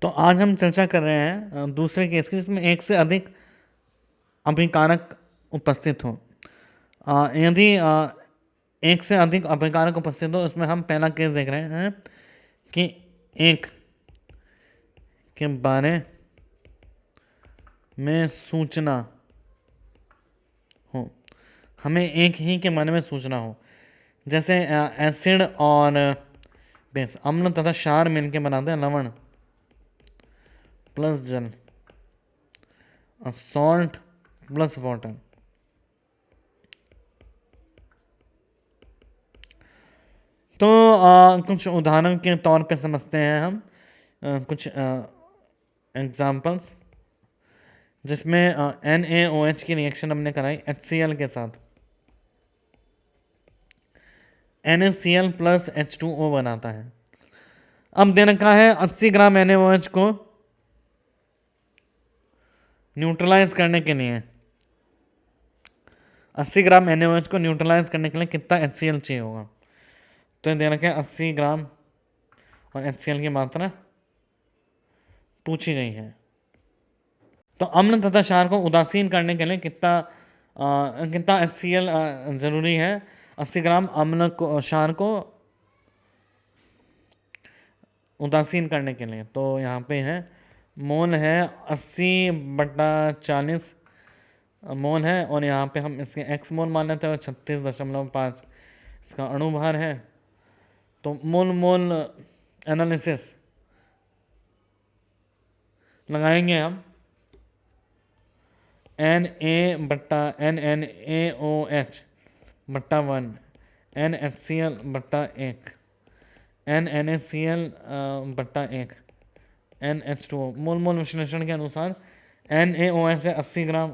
तो आज हम चर्चा कर रहे हैं दूसरे केस की जिसमें एक से अधिक अभिकारक उपस्थित हो। यदि एक से अधिक अभिकारक उपस्थित हो, उसमें हम पहला केस देख रहे हैं कि एक के बारे में सूचना हो। हमें एक ही के बारे में सूचना हो, जैसे एसिड और बेस, अम्ल तथा क्षार मिलकर बनाते हैं लवण प्लस जल, सॉल्ट प्लस वाटर। तो कुछ उदाहरण के तौर पे समझते हैं हम कुछ एग्जाम्पल्स, जिसमें NaOH की रिएक्शन हमने कराई HCl के साथ। NaCl प्लस H2O बनाता है। अब दे रखा है 80 ग्राम NaOH को न्यूट्रलाइज करने के लिए, 80 ग्राम NaOH को न्यूट्रलाइज करने के लिए कितना HCl चाहिए होगा। तो दे रखा है 80 ग्राम और HCl की मात्रा पूछी गई है। तो अम्ल तथा क्षार को उदासीन करने के लिए कितना HCl जरूरी है। 80 ग्राम अम्ल को क्षार को उदासीन करने के लिए, तो यहाँ पे है मोल है 80/40 मोल है, और यहाँ पे हम इसके x मोल मान लेते हैं और 36.5 इसका अणुभार है। तो मोल मोल एनालिसिस लगाएंगे हम Na/NaOH/1 NHCl/1 NaCl/1 NH2O। मोल मोल विश्लेषण के अनुसार NaOH है 80 ग्राम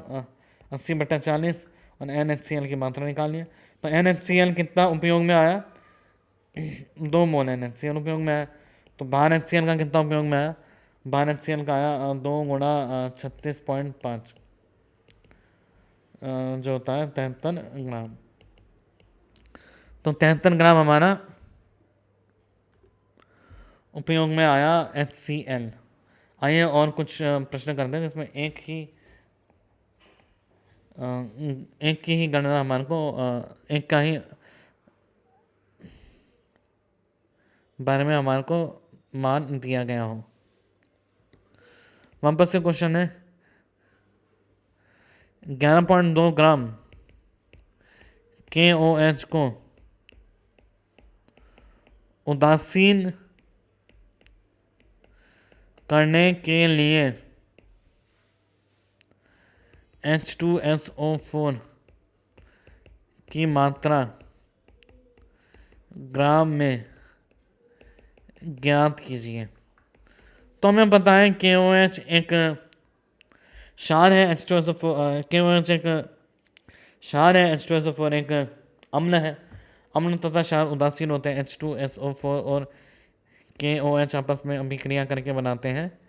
80/40 और NHCl की मात्रा निकालिए। तो NHCl कितना उपयोग में आया, 2 मोल NHCl उपयोग में आया। तो बाहर HCl का कितना उपयोग में आया, बाहर HCl का आया 2 गुणा 36.5 जो होता है 73 ग्राम। तो 73 ग्राम हमारा उपयोग में आया HCl। आइए और कुछ प्रश्न करते हैं जिसमें एक की ही गणना हमारे को एक का ही बारे में हमारे को मान दिया गया हो। वापस से क्वेश्चन है 11.2 ग्राम KOH को उदासीन करने के लिए H2SO4 की मात्रा ग्राम में ज्ञात कीजिए। तो हमें पता है KOH एक क्षार है, H2SO4 KOH एक क्षार है, H2SO4 एक अम्ल है। अम्ल तथा क्षार उदासीन होते हैं। H2SO4 और KOH आपस में अभिक्रिया करके बनाते हैं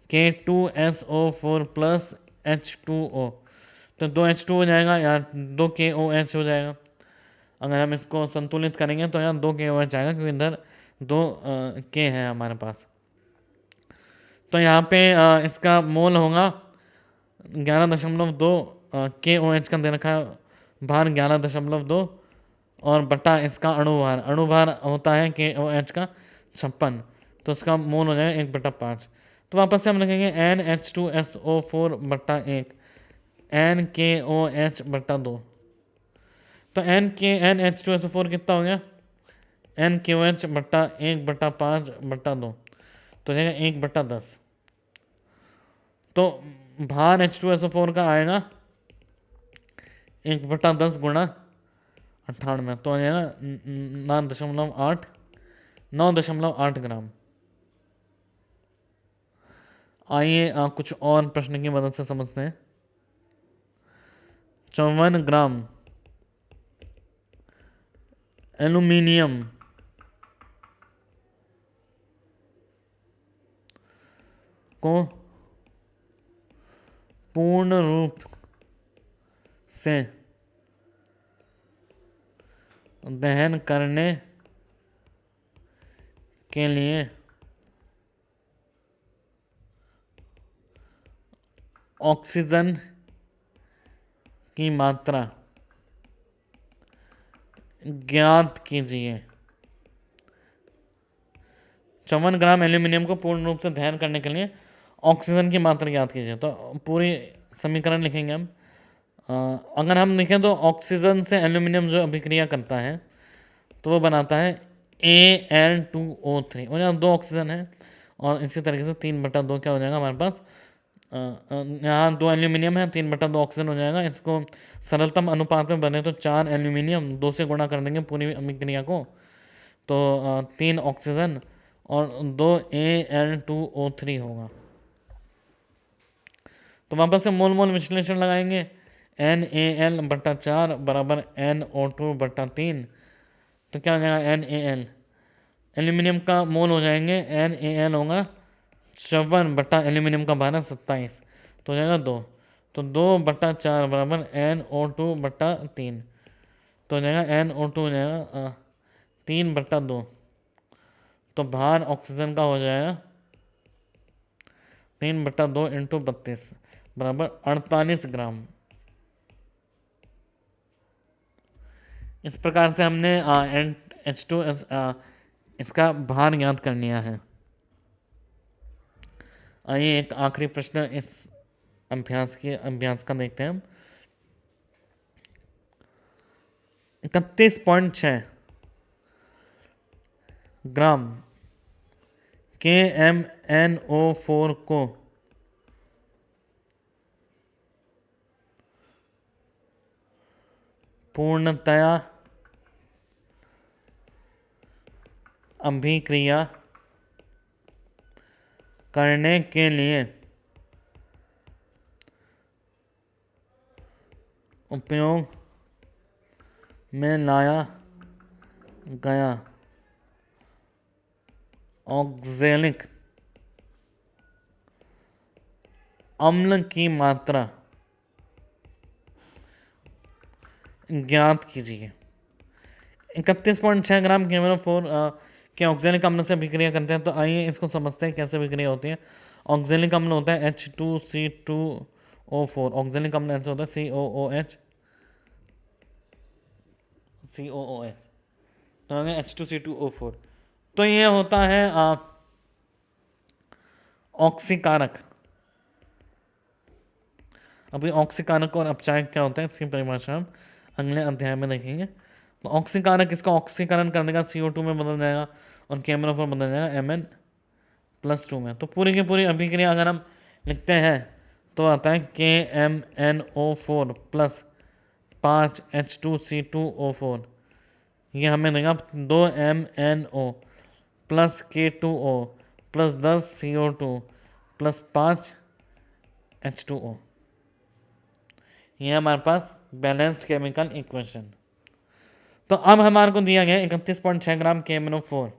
K2SO4 प्लस H2O। तो 2 H2 हो जाएगा या 2 KOH हो जाएगा। अगर हम इसको संतुलित करेंगे तो यहाँ 2 KOH आएगा, क्योंकि इधर 2 K है हमारे पास। तो यहाँ पे इसका मोल होगा 11.2 KOH का दे रखा है भार 11.2 और बटा इसका अणुभार होता है KOH का 56, तो इसका मोल हो जाएगा 1/5। तो वापस से हम लिखेंगे NH2SO4/1 NKOH/2। तो NH2SO4 कितना हो गया, NKOH/1/5/2, तो जाएगा 1/10। तो भार H2SO4 का आएगा 1/10 गुणा 98, तो आ जाएगा 9.8 ग्राम। आइए कुछ और प्रश्न की मदद से समझते हैं। 54 ग्राम एल्यूमिनियम को पूर्ण रूप से दहन करने के लिए ऑक्सीजन की मात्रा ज्ञात कीजिए। 54 ग्राम एल्यूमिनियम को पूर्ण रूप से दहन करने के लिए ऑक्सीजन की मात्रा ज्ञात कीजिए। तो पूरी समीकरण लिखेंगे हम। अगर हम लिखें तो ऑक्सीजन से एल्यूमिनियम जो अभिक्रिया करता है तो वो बनाता है Al2O3, और यहाँ 2 ऑक्सीजन है, और इसी तरीके से 3/2 क्या हो जाएगा हमारे पास, यहाँ 2 एल्यूमिनियम है, 3/2 ऑक्सीजन हो जाएगा। इसको सरलतम अनुपात में बने तो 4 एल्यूमिनियम 2 से गुणा कर देंगे पूरी अभिक्रिया को, तो 3 ऑक्सीजन और 2 Al2O3 होगा। तो वापस से मोल मोल विश्लेषण लगाएंगे। NaL/4 बराबर NO2/3। तो क्या हो जाएगा NaL, एल्यूमिनियम का मोल हो जाएंगे, NaL होगा 54 एल्यूमिनियम का भार 27, तो हो जाएगा 2। तो 2/4 बराबर NO2/3, तो हो जाएगा NO2 हो जाएगा 3/2। तो भार ऑक्सीजन का हो जाएगा 3/2 इंटू 32 बराबर 48 ग्राम। इस प्रकार से हमने H2 इसका भार ज्ञात कर लिया है। आइए एक आखिरी प्रश्न इस अभ्यास का देखते हैं हम। 31.6 ग्राम KMnO4 को पूर्णतया अभिक्रिया करने के लिए उपयोग में लाया गया ऑक्जेलिक अम्ल की मात्रा ज्ञात कीजिए। 31.6 ग्राम KMnO4 के ऑक्जेलिक अम्ल से अभिक्रिया करते हैं। तो आइए इसको समझते हैं कैसे अभिक्रिया होती है। ऑक्जेलिक अम्ल होता है H2C2O4। ऑक्जेलिक अम्ल ऐसे होता है COOH, तो H2C2O4। तो ये होता है ऑक्सीकारक। अभी ऑक्सीकारक और अपचायक क्या होता है इसकी परिभाषा हम अगले अध्याय में देखेंगे। तो ऑक्सीकारक, इसका ऑक्सीकरण करने का CO2 में बदल जाएगा और KMnO4 बदल जाएगा Mn+2 में। तो पूरी की पूरी अभिक्रिया अगर हम लिखते हैं तो आता है KMnO4 प्लस 5 H2C2O4, ये हमें देगा 2 MnO plus K2O plus 10 CO2 plus 5 H2O। ये हमारे पास बैलेंस्ड केमिकल इक्वेशन। तो अब हमारे को दिया गया 31.6 ग्राम KMnO4।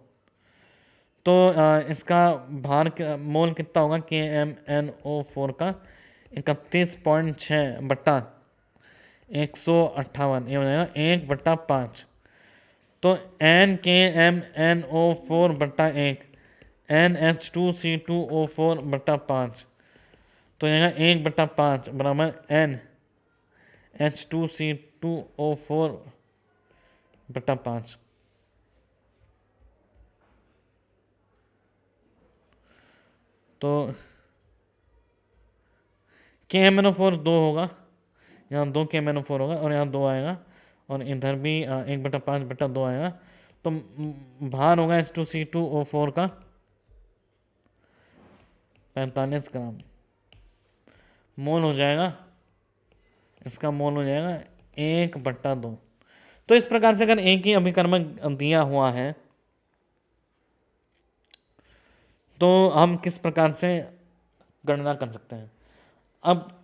तो इसका भार मोल कितना होगा KMnO4 का, 31.6 बट्टा 158, ये हो जाएगा 1/5। तो NKMnO4/1 NH2C2O4/5, तो यहाँ 1/5 बराबर NH2C2O4/5। तो KMnO4 2 होगा, यहाँ 2 KMnO4 होगा और यहाँ 2 आएगा, और इधर भी 1/5/2 आएगा। तो भार होगा H2C2O4 का 45 ग्राम। मोल हो जाएगा, इसका मोल हो जाएगा 1/2। तो इस प्रकार से अगर एक ही अभिकर्मक दिया हुआ है तो हम किस प्रकार से गणना कर सकते हैं। अब